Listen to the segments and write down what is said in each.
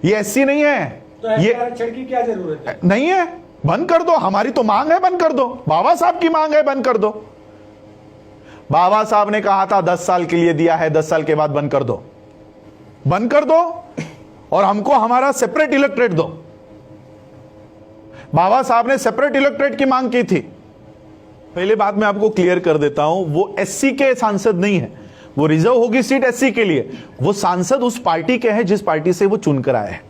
ये एससी नहीं है। तो ये आरक्षण की क्या जरूरत है? नहीं है, बंद कर दो। हमारी तो मांग है, बंद कर दो। बाबा साहब की मांग है, बंद कर दो। बाबा साहब ने कहा था 10 साल के लिए दिया है, 10 साल के बाद बंद कर दो, बंद कर दो और हमको हमारा सेपरेट इलेक्ट्रेट दो। बाबा साहब ने सेपरेट इलेक्ट्रेट की मांग की थी। पहले बात मैं आपको क्लियर कर देता हूं, वो एससी के सांसद नहीं है, वो रिजर्व होगी सीट एससी के लिए। वो सांसद उस पार्टी के हैं जिस पार्टी से वो चुनकर आए हैं,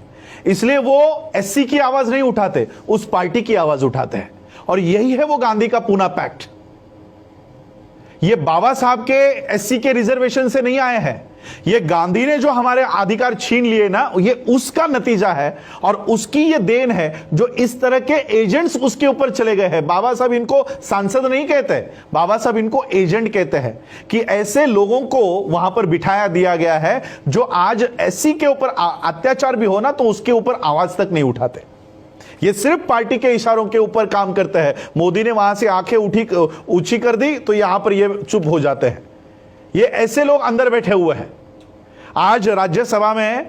इसलिए वो एससी की आवाज नहीं उठाते, उस पार्टी की आवाज उठाते हैं। और यही है वो गांधी का पूना पैक्ट। ये बाबा साहब के एससी के रिजर्वेशन से नहीं आए हैं, ये गांधी ने जो हमारे अधिकार छीन लिए ना, ये उसका नतीजा है और उसकी ये देन है जो इस तरह के एजेंट्स उसके ऊपर चले गए हैं। बाबा साहब इनको सांसद नहीं कहते, बाबा साहब इनको एजेंट कहते हैं कि ऐसे लोगों को वहां पर बिठाया दिया गया है जो आज एससी के ऊपर अत्याचार भी हो ना तो उसके ऊपर आवाज तक नहीं उठाते। ये सिर्फ पार्टी के इशारों के ऊपर काम करते हैं। मोदी ने वहां से आंखें ऊंची कर दी तो यहां पर ये चुप हो जाते हैं। ये ऐसे लोग अंदर बैठे हुए हैं। आज राज्यसभा में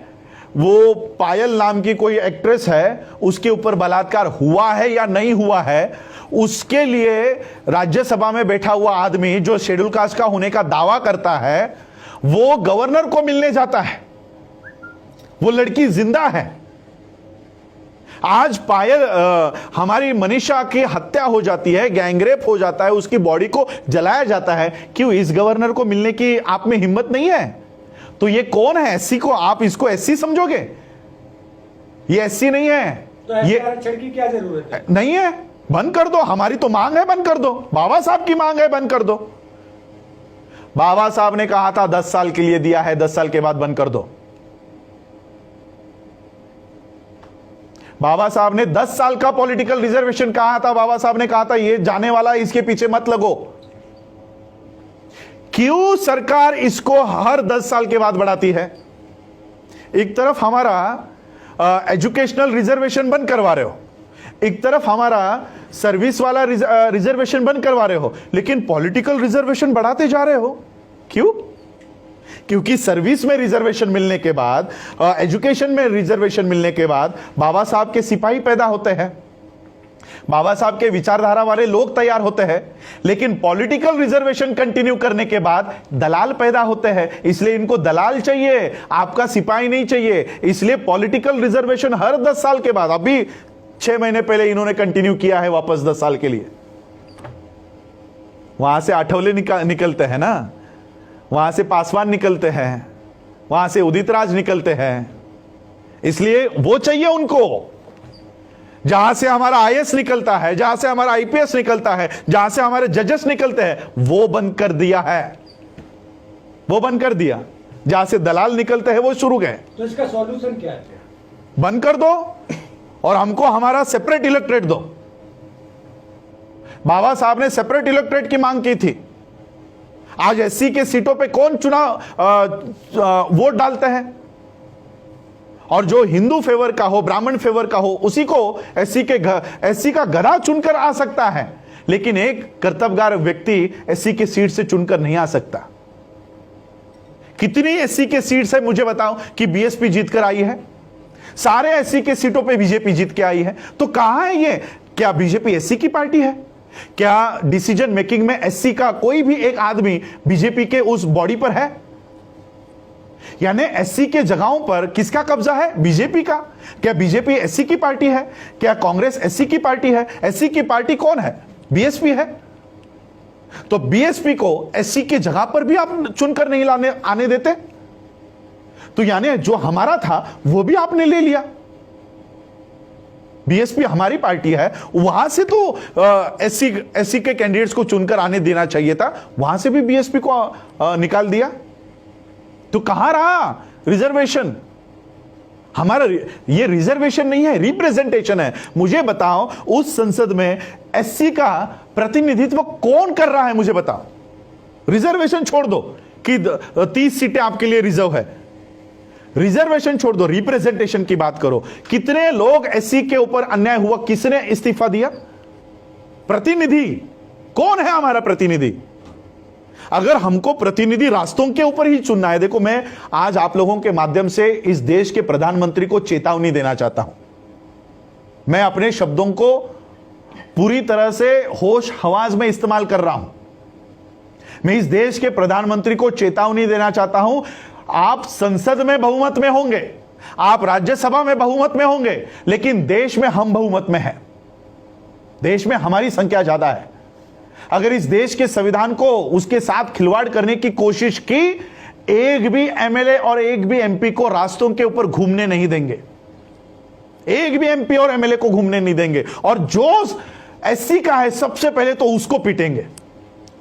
वो पायल नाम की कोई एक्ट्रेस है, उसके ऊपर बलात्कार हुआ है या नहीं हुआ है, उसके लिए राज्यसभा में बैठा हुआ आदमी जो शेड्यूल कास्ट का होने का दावा करता है, वो गवर्नर को मिलने जाता है। वो लड़की जिंदा है। आज पायल हमारी मनीषा की हत्या हो जाती है, गैंगरेप हो जाता है, उसकी बॉडी को जलाया जाता है। क्यों? इस गवर्नर को मिलने की आप में हिम्मत नहीं है? तो ये कौन है? एससी को आप इसको एससी समझोगे? ये एससी नहीं है। तो ये आरक्षण की क्या जरूरत है? नहीं है, बंद कर दो। हमारी तो मांग है, बंद कर दो। बाबा साहब की मांग है, बंद कर दो। बाबा साहब ने कहा था 10 साल के लिए दिया है, 10 साल के बाद बंद कर दो। बाबा साहब ने 10 साल का पॉलिटिकल रिजर्वेशन कहा था। बाबा साहब ने कहा था ये जाने वाला, इसके पीछे मत लगो। क्यों सरकार इसको हर 10 साल के बाद बढ़ाती है? एक तरफ हमारा एजुकेशनल रिजर्वेशन बंद करवा रहे हो, एक तरफ हमारा सर्विस वाला रिजर्वेशन बंद करवा रहे हो, लेकिन पॉलिटिकल रिजर्वेशन बढ़ाते जा रहे हो। क्यों? क्योंकि सर्विस में रिजर्वेशन मिलने के बाद, एजुकेशन में रिजर्वेशन मिलने के बाद बाबा साहब के सिपाही पैदा होते हैं, बाबा साहब के विचारधारा वाले लोग तैयार होते हैं। लेकिन पॉलिटिकल रिजर्वेशन कंटिन्यू करने के बाद दलाल पैदा होते हैं, इसलिए इनको दलाल चाहिए, आपका सिपाही नहीं चाहिए। इसलिए पॉलिटिकल रिजर्वेशन हर 10 साल के बाद, अभी 6 महीने पहले इन्होंने कंटिन्यू किया है वापस 10 साल के लिए। वहां से आठवले निकलते हैं ना, वहां से पासवान निकलते हैं, वहां से उदित राज निकलते हैं, इसलिए वो चाहिए उनको। जहां से हमारा आईएएस निकलता है, जहां से हमारा आईपीएस निकलता है, जहां से हमारे जजेस निकलते हैं, वो बंद कर दिया है, वो बंद कर दिया। जहां से दलाल निकलते हैं वो शुरू गए। तो इसका सॉल्यूशन क्या है? बंद कर दो और हमको हमारा सेपरेट इलेक्ट्रेट दो। बाबा साहब ने सेपरेट इलेक्ट्रेट की मांग की थी। आज एससी के सीटों पे कौन चुनाव वोट डालते हैं? और जो हिंदू फेवर का हो, ब्राह्मण फेवर का हो, उसी को एससी का गधा चुनकर आ सकता है, लेकिन एक कर्तव्यगार व्यक्ति एससी के सीट से चुनकर नहीं आ सकता। कितनी एससी के सीट्स है मुझे बताओ कि बीएसपी जीतकर आई है? सारे एससी के सीटों पे बीजेपी जीत के आई है। तो कहां है ये? क्या बीजेपी एससी की पार्टी है? क्या डिसीजन मेकिंग में एससी का कोई भी एक आदमी बीजेपी के उस बॉडी पर है? यानी एससी के जगहों पर किसका कब्जा है? बीजेपी का। क्या बीजेपी एससी की पार्टी है? क्या कांग्रेस एससी की पार्टी है? एससी की पार्टी कौन है? बीएसपी है। तो बीएसपी को एससी की जगह पर भी आप चुनकर नहीं आने देते, तो यानी जो हमारा था वो भी आपने ले लिया। बीएसपी हमारी पार्टी है, वहां से तो एससी के कैंडिडेट्स को चुनकर आने देना चाहिए था, वहां से भी बीएसपी को निकाल दिया। तो कहां रहा रिजर्वेशन? हमारा ये रिजर्वेशन नहीं है, रिप्रेजेंटेशन है। मुझे बताओ उस संसद में एससी का प्रतिनिधित्व कौन कर रहा है? मुझे बताओ। रिजर्वेशन छोड़ दो कि 30 सीटें आपके लिए रिजर्व है, रिजर्वेशन छोड़ दो, रिप्रेजेंटेशन की बात करो। कितने लोग एससी के ऊपर अन्याय हुआ, किसने इस्तीफा दिया? प्रतिनिधि कौन है? हमारा प्रतिनिधि। अगर हमको प्रतिनिधि रास्तों के ऊपर ही चुनना है, देखो मैं आज आप लोगों के माध्यम से इस देश के प्रधानमंत्री को चेतावनी देना चाहता हूं। मैं अपने शब्दों को पूरी तरह से होश हवास में इस्तेमाल कर रहा हूं। मैं इस देश के प्रधानमंत्री को चेतावनी देना चाहता हूं, आप संसद में बहुमत में होंगे, आप राज्यसभा में बहुमत में होंगे, लेकिन देश में हम बहुमत में हैं। देश में हमारी संख्या ज्यादा है। अगर इस देश के संविधान को उसके साथ खिलवाड़ करने की कोशिश की, एक भी एमएलए और एक भी एमपी को रास्तों के ऊपर घूमने नहीं देंगे। एक भी एमपी और एमएलए को घूमने नहीं देंगे। और जो एससी का है सबसे पहले तो उसको पीटेंगे,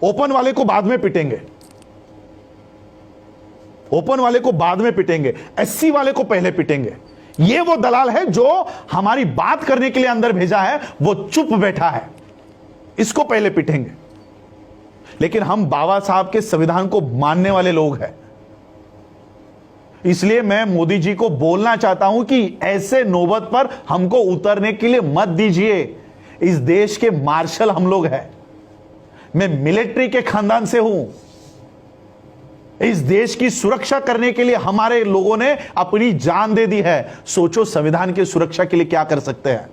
ओपन वाले को बाद में पीटेंगे, ओपन वाले को बाद में पीटेंगे, एससी वाले को पहले पीटेंगे। ये वो दलाल है जो हमारी बात करने के लिए अंदर भेजा है, वो चुप बैठा है, इसको पहले पीटेंगे। लेकिन हम बाबा साहब के संविधान को मानने वाले लोग हैं, इसलिए मैं मोदी जी को बोलना चाहता हूं कि ऐसे नौबत पर हमको उतरने के लिए मत दीजिए। इस देश के मार्शल हम लोग हैं, मैं मिलिट्री के खानदान से हूं। इस देश की सुरक्षा करने के लिए हमारे लोगों ने अपनी जान दे दी है। सोचो संविधान की सुरक्षा के लिए क्या कर सकते हैं।